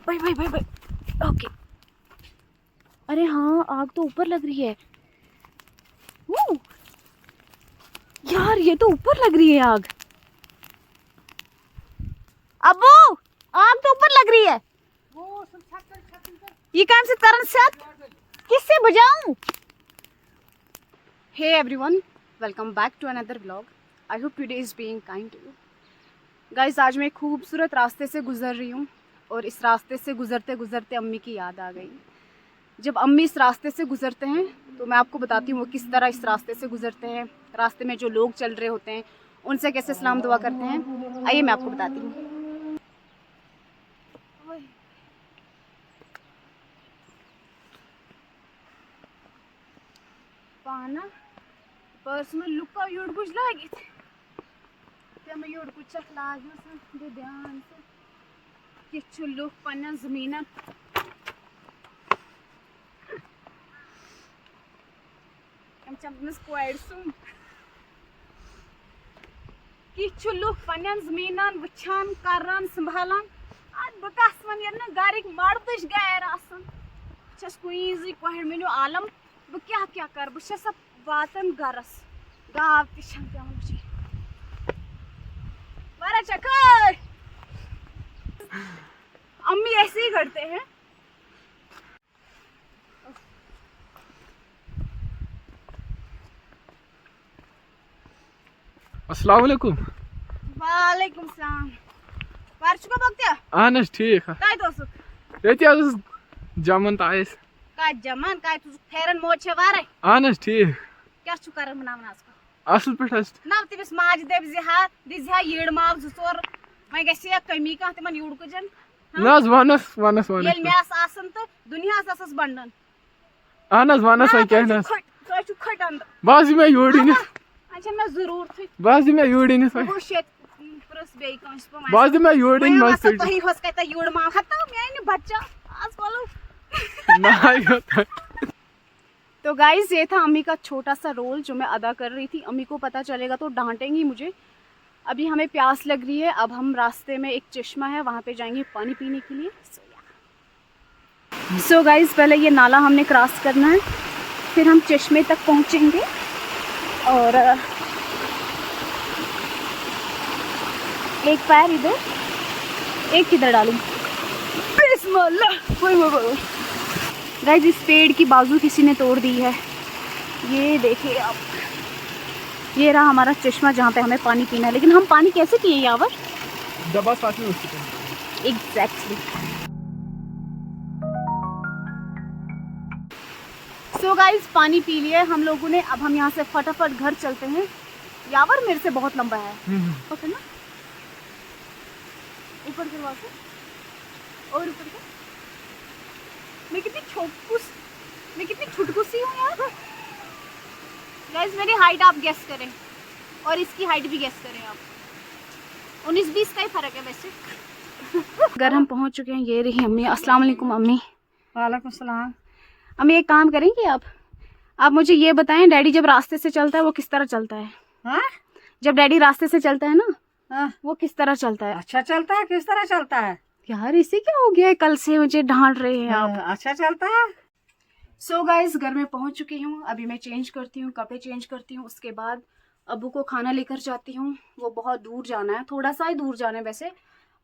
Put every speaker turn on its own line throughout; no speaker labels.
भाई भाई भाई भाई ओके। अरे हाँ, आग तो ऊपर लग रही है। यार ये तो ऊपर लग रही है आग। अबू, आग तो ऊपर लग रही है। ये काम से करन साथ किससे बुझाऊं? Hey everyone, welcome back to another vlog. I hope today is being kind to you guys. आज मैं एक खूबसूरत रास्ते से गुजर रही हूँ और इस रास्ते से गुजरते गुजरते अम्मी की याद आ गई। जब अम्मी इस रास्ते से गुजरते हैं तो मैं आपको बताती हूँ वो किस तरह इस रास्ते से गुजरते हैं। रास्ते में जो लोग चल रहे होते हैं उनसे कैसे सलाम दुआ करते हैं, आइए मैं आपको बताती हूँ। पाना पर्स में लुका योड़ कुछ लागी थे मैं योड़ कुछ लाग दे ध्यान से कि लुक पन्ना जमीन कि लुक पन्न जमीन वुचान करान संभालान। आज बस वन ये गरिक मर्द गैर आस कुज कह मेनू आलम बह क्या क्या कर बह वातन गरस गाव तुझे चक्कर। अम्मी ऐसे ही करते हैं।
अस्सलाम वालेकुम।
वालेकुम सलाम। वारचुका बगत्या
अहन हज ठीक
काय दोसुक
ये जमन तस
काय जमन काय तुझ फेरन मोज छे वारे
अहन हज ठीक
क्या छु करन मनावन आज
असल पे
नव तमिस माज देव जिहा दिजहा यीड़ माव जोर वह गया कमी कह तिमन यूड़ कुजन
नस वनस वनस वनस
ये मेस आसन तो दुनिया आसस बंडन
अहन वनस क्या नस
खट अंदर
बस मैं योड़
अच्छा मैं जरूर थी
बस मैं योड़
प्रस बे कंस
बस मैं योड़ मस
तही होस कहता यूड़ माव हता मैं बच्चा आज बोलो
ना।
तो गाइस ये था अम्मी का छोटा सा रोल जो मैं अदा कर रही थी। अम्मी को पता चलेगा तो डांटेंगी मुझे। अभी हमें प्यास लग रही है, अब हम रास्ते में एक चश्मा है वहाँ पे जाएंगे पानी पीने के लिए। सो गाइस पहले ये नाला हमने क्रॉस करना है, फिर हम चश्मे तक पहुँचेंगे। और एक पैर इधर, एक किधर डालूं? गाइस इस पेड़ की बाजू किसी ने तोड़ दी है, ये देखिए आप। ये रहा हमारा चश्मा जहाँ पे हमें पानी पीना है। लेकिन हम पानी कैसे पिए यहाँ पर?
डब्बा साथ में उसके
एग्जैक्टली। सो गाइस पानी पी लिए हम लोगों ने। अब हम यहाँ से फटाफट घर चलते हैं। यावर मेरे से बहुत लंबा है ओके ना? ऊपर करवा से और ऊपर का मैं कितनी छुटकुसी हूँ यार। गाइस मेरी हाइट आप गेस करें और इसकी हाइट भी गेस करें आप। 19-20 का ही फर्क है वैसे। घर हम पहुँच चुके हैं। ये रही अम्मी। अस्सलाम वालेकुम अम्मी।
वालेकुम सलाम।
अम्मी एक काम करेंगे आप मुझे ये बताएं, डैडी जब रास्ते से चलता है वो किस तरह चलता है?
हाँ?
जब डैडी रास्ते से चलता है ना
हाँ?
वो किस तरह चलता है?
अच्छा चलता है। किस तरह चलता है
यार इसे क्या हो गया है? कल से मुझे डांट रहे हैं आप।
अच्छा चलता है।
सो गाइस घर में पहुंच चुकी हूँ। अभी मैं चेंज करती हूँ, कपड़े चेंज करती हूँ। उसके बाद अब्बू को खाना लेकर जाती हूँ। वो बहुत दूर जाना है, थोड़ा सा ही दूर जाना है वैसे,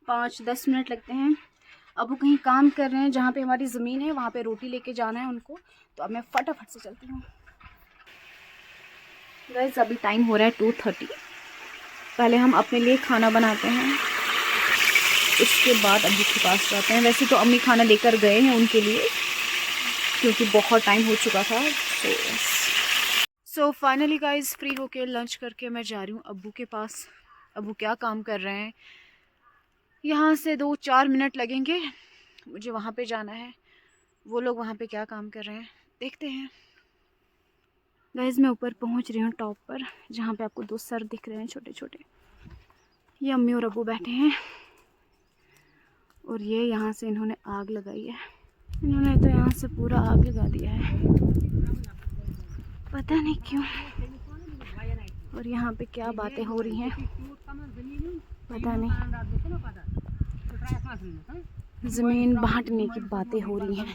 5-10 मिनट लगते हैं। अब्बू कहीं काम कर रहे हैं जहाँ पे हमारी ज़मीन है, वहाँ पे रोटी लेके जाना है उनको। तो अब मैं फटाफट से चलती हूँ। गाइस अभी टाइम हो रहा है 2:30। पहले हम अपने लिए खाना बनाते हैं, उसके बाद अब्बू के पास जाते हैं। वैसे तो अम्मी खाना लेकर गए हैं उनके लिए क्योंकि बहुत टाइम हो चुका था। सो फाइनली गाइस फ्री होके लंच करके मैं जा रही हूँ अब्बू के पास। अब्बू क्या काम कर रहे हैं, यहाँ से 2-4 मिनट लगेंगे, मुझे वहाँ पे जाना है। वो लोग वहाँ पे क्या काम कर रहे हैं देखते हैं। गाइस मैं ऊपर पहुँच रही हूँ टॉप पर, जहाँ पे आपको 2 सर दिख रहे हैं छोटे छोटे। ये अम्मी और अब्बू बैठे हैं और ये यहाँ से इन्होंने आग लगाई है। इन्होंने तो यहाँ से पूरा आग लगा दिया है, पता नहीं क्यों। और यहाँ पे क्या बातें हो रही हैं पता नहीं। ज़मीन बांटने की बातें हो रही हैं।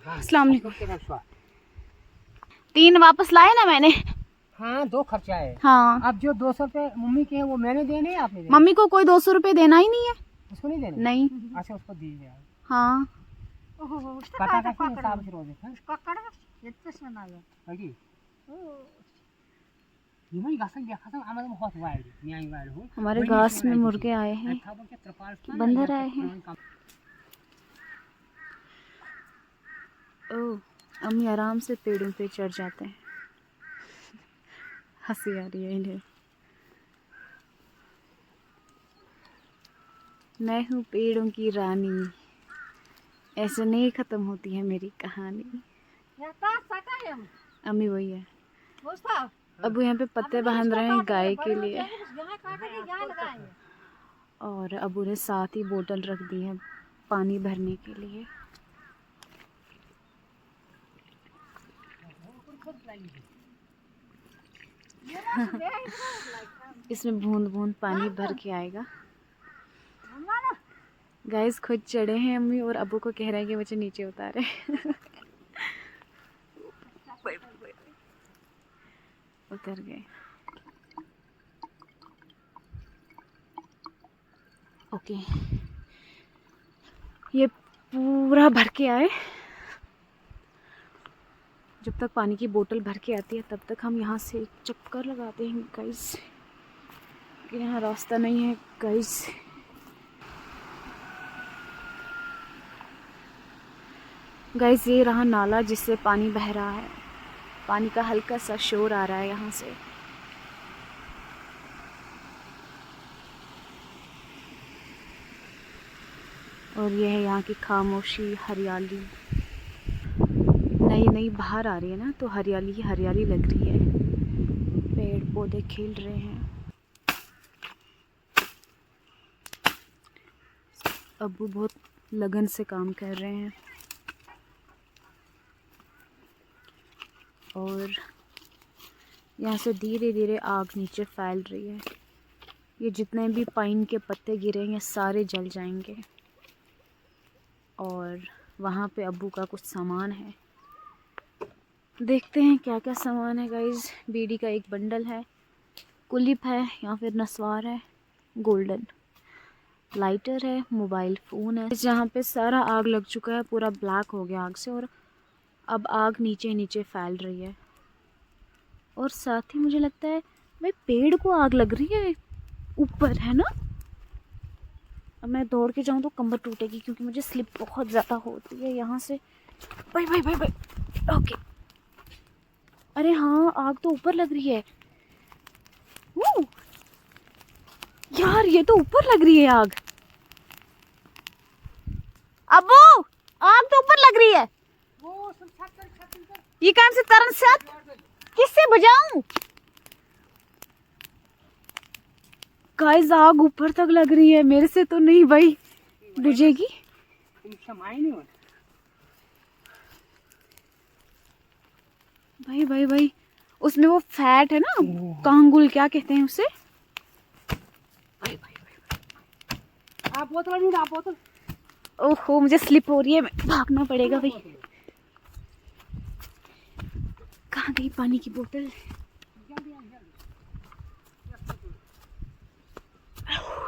अस्सलाम वालेकुम। 3 वापस लाए ना मैंने।
हाँ 2 खर्चा है।
हाँ,
अब जो 200 रुपए मम्मी के हैं वो मैंने देने हैं, आपने देने?
मम्मी को कोई 200 रुपये देना ही नहीं है।
उसको नहीं देने?
नहीं।
अच्छा उसको दीजिए।
हाँ,
कटा का हिसाब से रोज है। लगी ये गासन देखा था हमारे बहुत वाइड न्याय वाइड हो।
हमारे घास में मुर्गे आए हैं, बंदर आए हैं। ओह, अम्मी आराम से पेड़ों पे चढ़ जाते हैं। हंसी आ रही है इन्हें। मैं हूँ पेड़ों की रानी, ऐसे नहीं ख़त्म होती है मेरी कहानी। अम्मी वही है। अब यहाँ पे पत्ते बांध रहे हैं गाय के लिए, और अबू ने साथ ही बोतल रख दी है पानी भरने के लिए। इसमें बूंद बूंद पानी भर के आएगा। गाइस खुद चढ़े हैं अम्मी, और अबू को कह रहे हैं कि मुझे नीचे उतारे। उतर गए। ओके, ये पूरा भर के आए। जब तक पानी की बोतल भर के आती है तब तक हम यहाँ से चक्कर लगाते हैं गाइस, कि यहाँ रास्ता नहीं है गाइस। गाइस ये रहा नाला जिससे पानी बह रहा है। पानी का हल्का सा शोर आ रहा है यहाँ से। और यह है यहाँ की खामोशी, हरियाली। नई नई बाहर आ रही है ना, तो हरियाली ही हरियाली लग रही है। पेड़ पौधे खिल रहे हैं। अब्बू बहुत लगन से काम कर रहे हैं, और यहाँ से धीरे धीरे आग नीचे फैल रही है। ये जितने भी पाइन के पत्ते गिरेंगे सारे जल जाएंगे। और वहाँ पे अब्बू का कुछ सामान है, देखते हैं क्या क्या सामान है गाइस। बीड़ी का एक बंडल है, कुलिप है या फिर नस्वार है, गोल्डन लाइटर है, मोबाइल फ़ोन है। जहाँ पे सारा आग लग चुका है, पूरा ब्लैक हो गया आग से, और अब आग नीचे नीचे फैल रही है। और साथ ही मुझे लगता है भाई पेड़ को आग लग रही है ऊपर, है ना। अब मैं दौड़ के जाऊँ तो कमर टूटेगी, क्योंकि मुझे स्लिप बहुत ज़्यादा होती है यहाँ से। भाई भाई भाई भाई, ओके। अरे हाँ, आग तो ऊपर लग रही है। यार ये तो ऊपर लग रही है आग। अबू, आग तो ऊपर लग रही है। ये कौन से तरन साथ किससे बुझाऊं? गाइस आग ऊपर तक लग रही है, मेरे से तो नहीं भाई बुझेगी। भाई भाई भाई, उसमें वो फैट है ना, कांगुल क्या कहते हैं उसे। भाई भाई भाई,
आप बोतल नहीं, आप बोतल।
ओहो मुझे स्लिप हो रही है, भागना पड़ेगा भाई। कहाँ गई पानी की बोतल?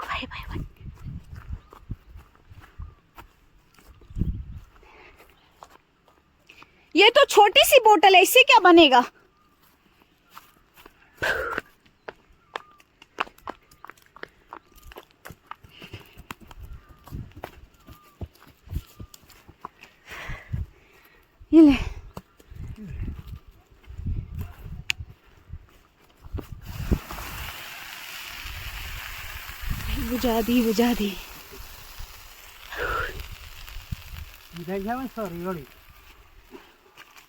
भाई भाई भाई, ये तो छोटी सी बोतल है, इससे क्या बनेगा? ये ले, बुझा दी बुझा दी।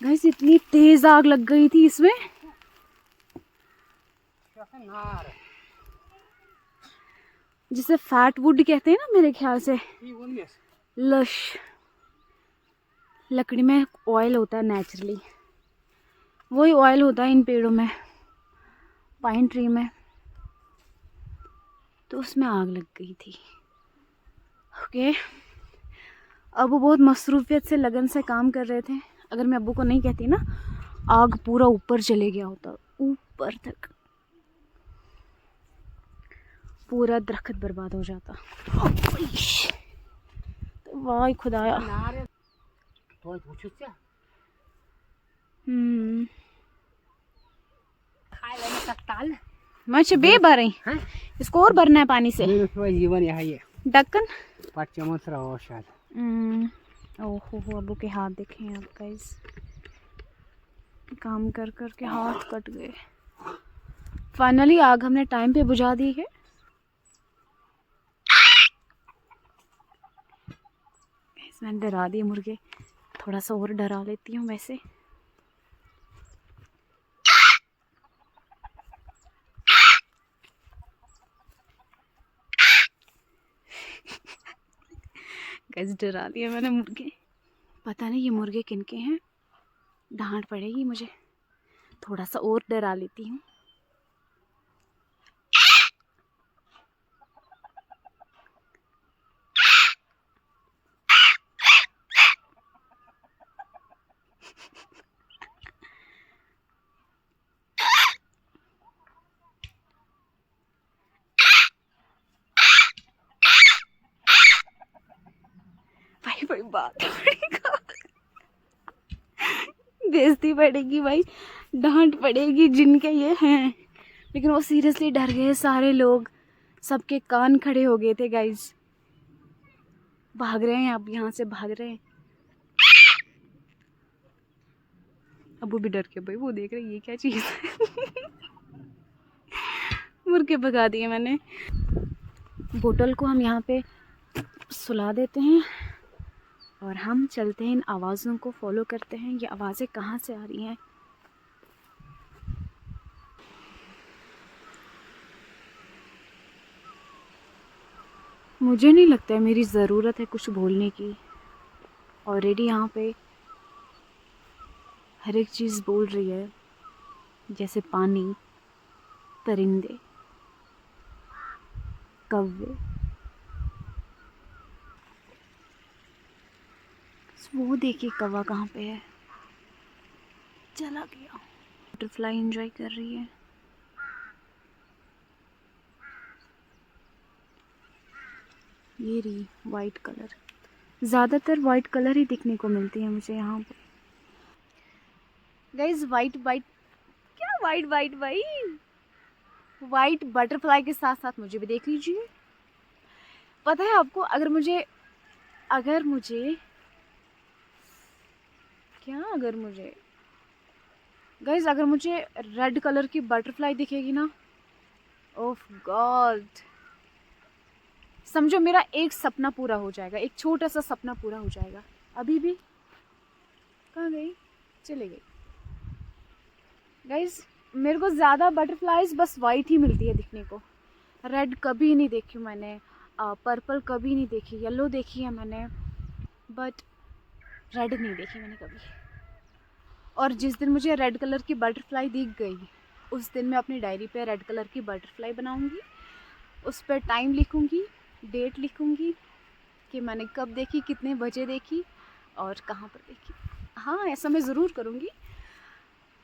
गाइस इतनी तेज आग लग गई थी इसमें, जिसे फैट वुड कहते हैं ना मेरे ख्याल से। लश लकड़ी में ऑयल होता है नेचुरली, वही ऑयल होता है इन पेड़ों में, पाइन ट्री में। तो उसमें आग लग गई थी। ओके, अबू बहुत मसरूफियत से लगन से काम कर रहे थे। अगर मैं अबू को नहीं कहती ना, आग पूरा ऊपर चले गया होता, ऊपर तक पूरा दरख्त बर्बाद हो जाता। तो वाह खुदाया।
तो पूछो क्या
हम्म,
खाए लेने सकताल
मैं बे भर
हैं
इसको और भरना है पानी से।
मेरे तो जीवन यही है
ढक्कन।
चमच रहा शायद।
ओहो, अबू के हाथ देखें आप गाइस, काम कर कर के हाथ कट गए। फाइनली आग हमने टाइम पे बुझा दी है। मैंने डरा दिए मुर्गे, थोड़ा सा और डरा लेती हूँ वैसे। गाइस डरा दिया मैंने मुर्गे। पता नहीं ये मुर्गे किनके हैं, डांट पड़ेगी मुझे। थोड़ा सा और डरा लेती हूँ। भाई बड़ी बात पड़ेगा, बेइज्जती पड़ेगी भाई, डांट पड़ेगी जिनके ये हैं। लेकिन वो सीरियसली डर गए सारे लोग, सबके कान खड़े हो गए थे गाइज। भाग रहे हैं अब, यहाँ से भाग रहे हैं। अबू भी डर के भाई, वो देख रहे ये क्या चीज़ है। मुर्गे भगा दिए मैंने। बोतल को हम यहाँ पे सुला देते हैं और हम चलते हैं, इन आवाज़ों को फॉलो करते हैं। ये आवाज़ें कहाँ से आ रही हैं? मुझे नहीं लगता है मेरी ज़रूरत है कुछ बोलने की। ऑलरेडी यहाँ पे हर एक चीज़ बोल रही है, जैसे पानी, परिंदे, कौवे। वो देखिए कौवा कहाँ पे है, चला गया। बटरफ्लाई एंजॉय कर रही है। ये रही वाइट कलर, ज़्यादातर वाइट कलर ही दिखने को मिलती है मुझे यहाँ पे। गाइस वाइट वाइट क्या, white white white white butterfly के साथ साथ मुझे भी देख लीजिए। पता है आपको, अगर मुझे गाइस अगर मुझे रेड कलर की बटरफ्लाई दिखेगी ना, ओह गॉड, समझो मेरा एक सपना पूरा हो जाएगा, एक छोटा सा सपना पूरा हो जाएगा। अभी भी कहाँ गई, चले गई। गाइस मेरे को ज़्यादा बटरफ्लाइज बस वाइट ही मिलती है दिखने को, रेड कभी नहीं देखी मैंने, पर्पल कभी नहीं देखी, येलो देखी है मैंने, बट रेड नहीं देखी मैंने कभी। और जिस दिन मुझे रेड कलर की बटरफ्लाई दिख गई, उस दिन मैं अपनी डायरी पे रेड कलर की बटरफ्लाई बनाऊंगी, उस पर टाइम लिखूंगी, डेट लिखूंगी कि मैंने कब देखी, कितने बजे देखी और कहाँ पर देखी। हाँ ऐसा मैं ज़रूर करूँगी।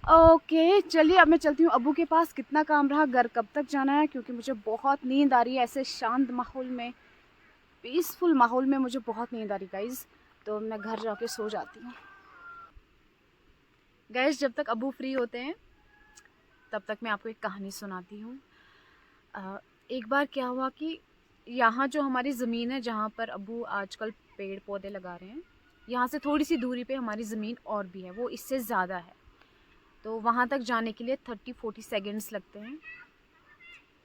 ओके चलिए अब मैं चलती हूँ अब्बू के पास। कितना काम रहा, घर कब तक जाना है, क्योंकि मुझे बहुत नींद आ रही है। ऐसे शांत माहौल में, पीसफुल माहौल में मुझे बहुत नींद आ रही गाइज़, तो मैं घर जाके सो जाती हूँ। गाइज़ जब तक अब्बू फ्री होते हैं तब तक मैं आपको एक कहानी सुनाती हूँ। एक बार क्या हुआ कि यहाँ जो हमारी ज़मीन है, जहाँ पर अब्बू आजकल पेड़ पौधे लगा रहे हैं, यहाँ से थोड़ी सी दूरी पे हमारी ज़मीन और भी है, वो इससे ज़्यादा है। तो वहाँ तक जाने के लिए 30-40 सेकंड्स लगते हैं।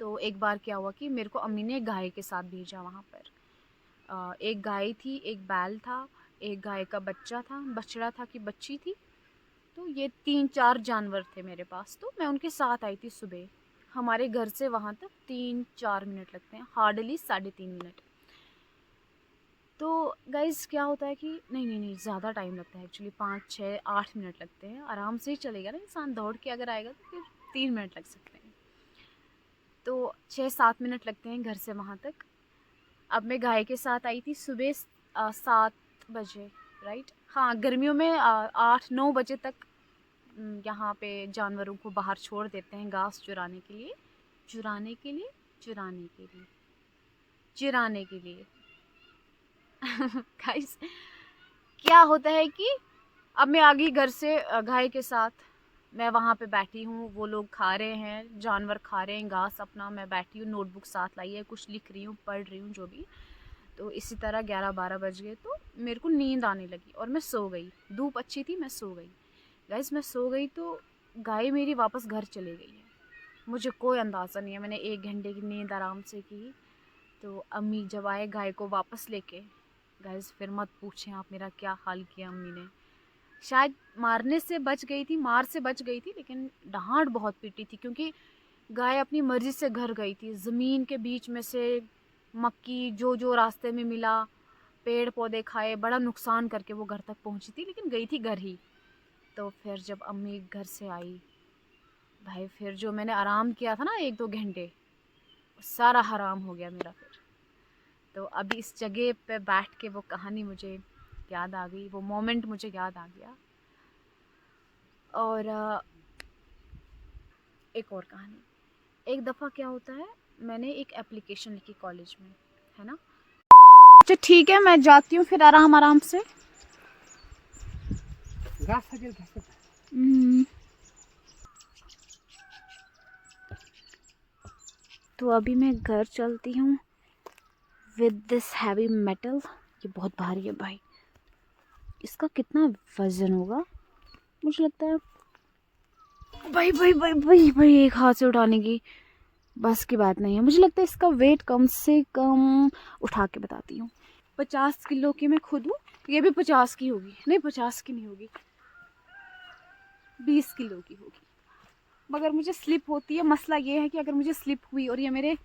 तो एक बार क्या हुआ कि मेरे को अम्मी ने गाय के साथ भेजा वहाँ पर। एक गाय थी, एक बैल था, एक गाय का बच्चा था, बछड़ा था कि बच्ची थी। तो ये 3-4 जानवर थे मेरे पास। तो मैं उनके साथ आई थी सुबह। हमारे घर से वहाँ तक 3-4 मिनट लगते हैं, हार्डली 3.5 मिनट। तो गाइज़ क्या होता है कि नहीं ज़्यादा टाइम लगता है एक्चुअली, 5-6-8 मिनट लगते हैं। आराम से ही चलेगा ना इंसान, दौड़ के अगर आएगा तो फिर 3 मिनट लग सकते हैं। तो 6-7 मिनट लगते हैं घर से वहाँ तक। अब मैं गाय के साथ आई थी सुबह 7 बजे, राइट। हाँ, गर्मियों में 8-9 बजे तक यहाँ पे जानवरों को बाहर छोड़ देते हैं घास चुराने के लिए, चिराने के लिए गाइस क्या होता है कि अब मैं आ गई घर से गाय के साथ, मैं वहाँ पे बैठी हूँ, वो लोग खा रहे हैं, जानवर खा रहे हैं घास अपना, मैं बैठी हूँ, नोटबुक साथ लाई है, कुछ लिख रही हूँ, पढ़ रही हूँ, जो भी। तो इसी तरह 11-12 बज गए तो मेरे को नींद आने लगी और मैं सो गई। धूप अच्छी थी, मैं सो गई। गाइस मैं सो गई तो गाय मेरी वापस घर चले गई है, मुझे कोई अंदाज़ा नहीं है। मैंने 1 घंटे की नींद आराम से की। तो अम्मी जब आए गाय को वापस लेके, गाइस फिर मत पूछें आप मेरा क्या हाल किया अम्मी ने। शायद मार से बच गई थी, लेकिन डांट बहुत पीटी थी, क्योंकि गाय अपनी मर्ज़ी से घर गई थी। ज़मीन के बीच में से मक्की जो रास्ते में मिला, पेड़ पौधे खाए, बड़ा नुकसान करके वो घर तक पहुंची थी, लेकिन गई थी घर ही। तो फिर जब अम्मी घर से आई, भाई फिर जो मैंने आराम किया था ना 1-2 घंटे, सारा हराम हो गया मेरा फिर। तो अभी इस जगह पे बैठ के वो कहानी मुझे याद आ गई, वो मोमेंट मुझे याद आ गया। और एक और कहानी, एक दफ़ा क्या होता है, मैंने एक एप्लीकेशन लिखी कॉलेज में, है ना। अच्छा ठीक है, मैं जाती हूँ फिर आराम से।
घास हजेल घास।
तो अभी मैं घर चलती हूँ विद दिस हैवी मेटल। ये बहुत भारी है भाई, इसका कितना वजन होगा, मुझे लगता है भाई एक हाथ से उठाने की बस की बात नहीं है। मुझे लगता है इसका वेट कम से कम, उठा के बताती हूँ, 50 किलो की मैं खुद हूँ। ये भी 50 की होगी, नहीं 50 की नहीं होगी, 20 किलो की होगी। मगर मुझे स्लिप होती है। मसला ये है कि अगर मुझे स्लिप हुई और ये मेरे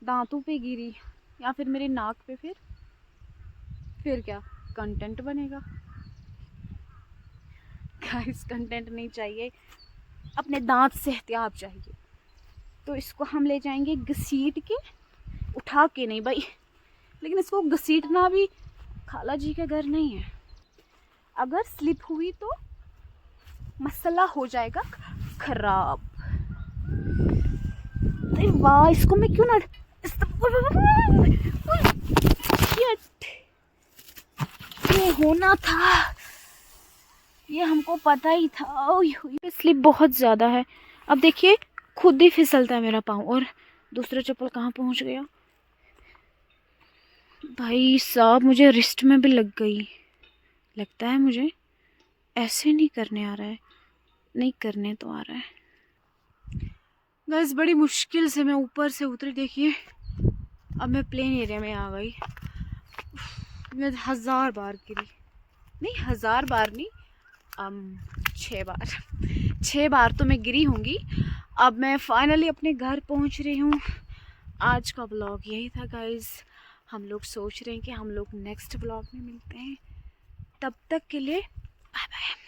दांतों पे गिरी या फिर मेरे नाक पे, फिर क्या कंटेंट बनेगा। गाइस कंटेंट नहीं चाहिए, अपने दांत से एहतियात चाहिए। तो इसको हम ले जाएंगे घसीट के, उठा के नहीं भाई, लेकिन इसको घसीटना भी खाला जी का घर नहीं है। अगर स्लिप हुई तो मसला हो जाएगा खराब। अरे वाह, इसको मैं क्यों ना ये होना था, ये हमको पता ही था। स्लिप बहुत ज़्यादा है। अब देखिए खुद ही फिसलता है मेरा पाँव, और दूसरा चप्पल कहाँ पहुँच गया भाई साहब, मुझे रिस्ट में भी लग गई। लगता है मुझे ऐसे नहीं करने आ रहा है, नहीं करने तो आ रहा है। गाइस बड़ी मुश्किल से मैं ऊपर से उतरी, देखिए अब मैं प्लेन एरिया में आ गई। मैं 1000 बार गिरी, नहीं 1000 बार नहीं, 6 बार तो मैं गिरी होंगी। अब मैं फाइनली अपने घर पहुंच रही हूँ। आज का ब्लॉग यही था गाइस। हम लोग सोच रहे हैं कि हम लोग नेक्स्ट ब्लॉग में मिलते हैं। तब तक के लिए बाय बाय।